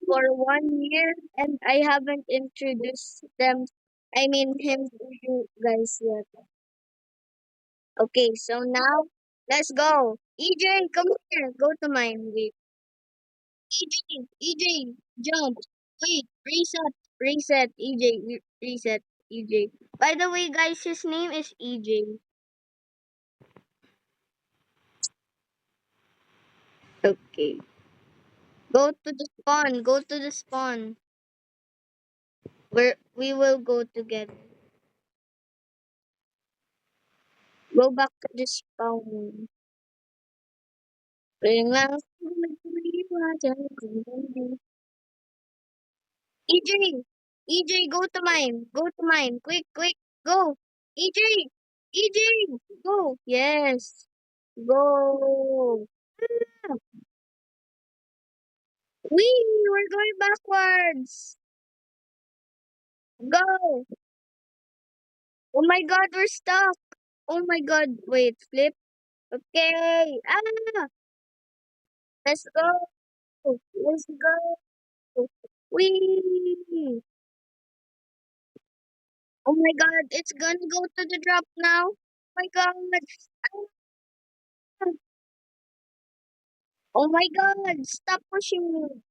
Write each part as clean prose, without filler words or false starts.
for 1 year and I haven't introduced him to you guys yet. Okay, so now let's go. EJ, come here. Go to mine. Wait. EJ, jump. Wait, reset. EJ, reset. EJ. By the way, guys, his name is EJ. Okay. Go to the spawn. Go to the spawn. We will go together. Go back to the spawn. Rengang EJ, EJ, go to mine. Go to mine. Quick, quick, go. EJ, EJ, go. Yes, go. Ah, we're going backwards. Go. Oh my God, we're stuck. Oh my God, wait, flip. Okay. Ah, let's go. Let's go. Wee. Oh my God, it's gonna go to the drop now. Oh my God. Ah, oh my God, stop pushing me.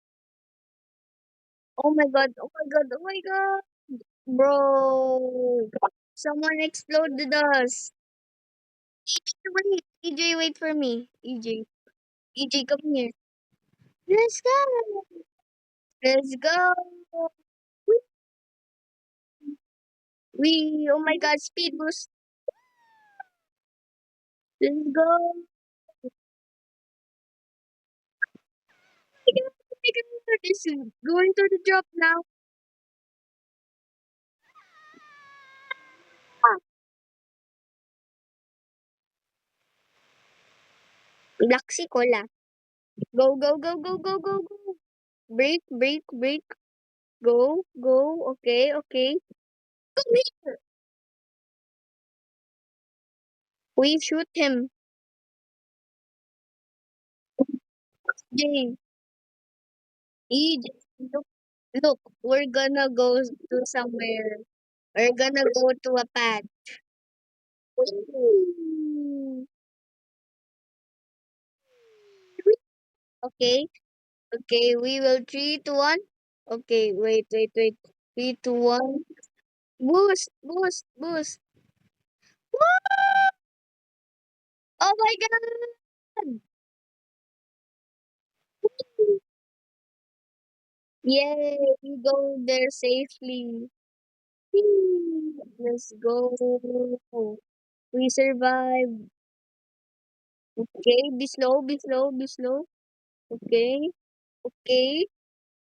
Oh my God, oh my God, oh my God. Bro, someone exploded us. EJ, wait for me. EJ, come here. Let's go. Let's go. Oh my God, speed boost. Let's go. Oh my God, this is going to the drop now. Ah, Black Cola. Go, go, go, go, go, go, go. Break. Go, go. Okay, okay. Come here. We shoot him. Jay, EJ, look, we're gonna go to somewhere. We're gonna go to a path. Whee! Okay, okay, we will 3, 2, 1. Okay, wait. 3, 2, 1. Boost. Woo! Oh my God! Yay, we go there safely. Whee! Let's go. We survived. Okay, be slow. Okay, okay,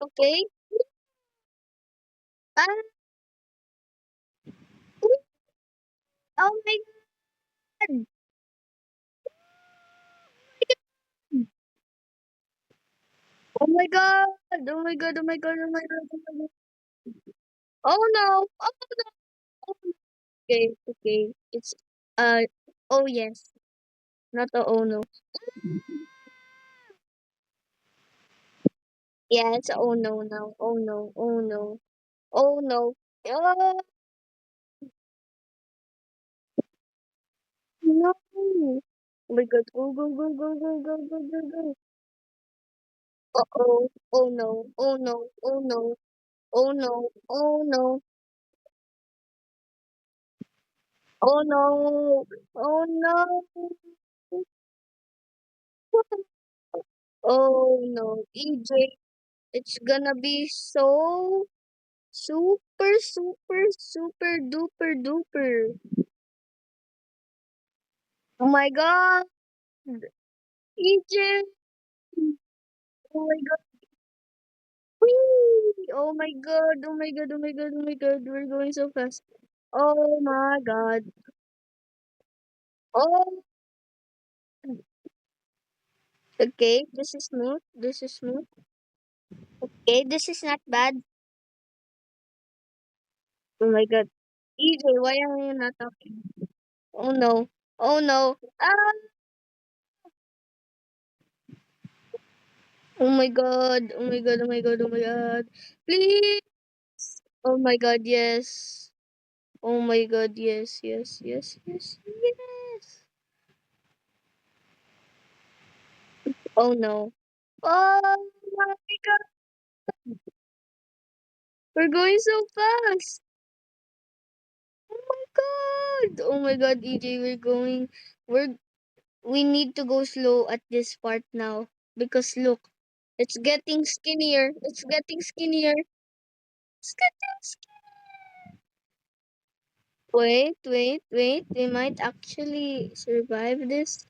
okay. Ah, uy, oh my God! Oh my God! Oh my God! Oh my God! Oh my God! Oh my God! Oh no! Oh no! Oh, no. Okay. It's uh. Oh yes, not a oh no. Yeah, it's a oh no now. Oh no! Oh no! Oh no! Oh no! Oh my God! Go! Uh oh! Oh no! Oh no! Oh no! Oh no! Oh no! Oh no! Oh no! Oh no, EJ, it's gonna be so super duper duper. Oh my God, EJ! Oh my God, whee! We're going so fast. Oh my God. Oh, okay, this is smooth. This is smooth. Okay, this is not bad. Oh my God, EJ, why are you not talking? Oh no, oh no. Ah, Oh my god. Oh my god. Oh my god. Oh my god. Please. Oh my god. Yes. Oh my god. Yes. Yes. Yes. Yes. Yes. Oh no. Oh my god. We're going so fast. Oh my god. Oh my god, EJ, we're we need to go slow at this part now because look, it's getting skinnier. It's getting skinnier. It's getting Wait, wait, wait. We might actually survive this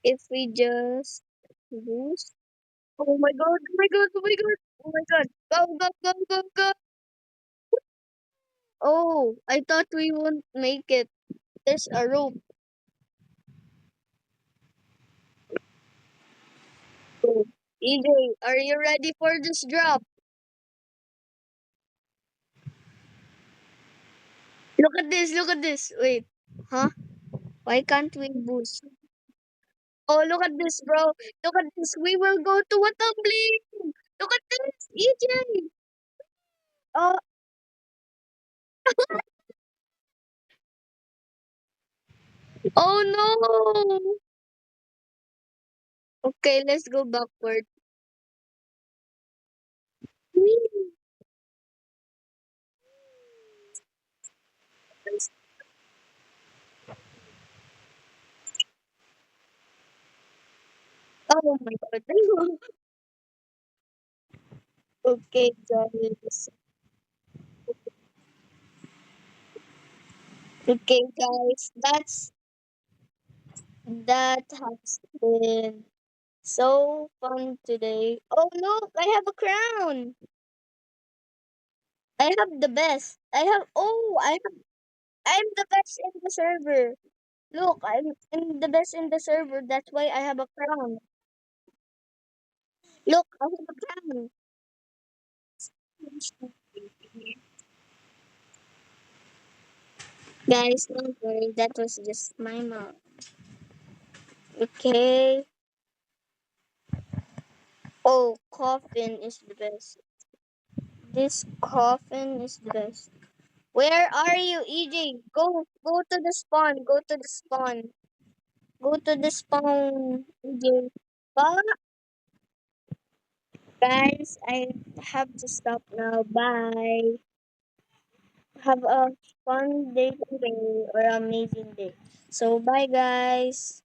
if we just boost. Oh my god, oh my god, oh my god, oh my god. Go, go, go, go, go. Oh, I thought we won't make it. There's a rope. Oh, EJ, are you ready for this drop? Look at this, look at this. Wait. Huh? Why can't we boost? Oh, look at this, bro. Look at this. We will go to a tumbling. Look at this, EJ. Oh, oh no. Okay, let's go backward. Whee! Oh my god. Okay, guys. Okay, guys. That has been so fun today. Oh look, I have a crown. I have the best. I'm the best in the server. Look, I'm the best in the server. That's why I have a crown. Look, I have a crown. Guys, don't worry. That was just my mom. Okay. Oh, coffin is the best. This coffin is the best. Where are you, EJ? Go to the spawn. Go to the spawn. Go to the spawn, EJ. But guys, I have to stop now. Bye. Have a fun day today or amazing day. So bye guys.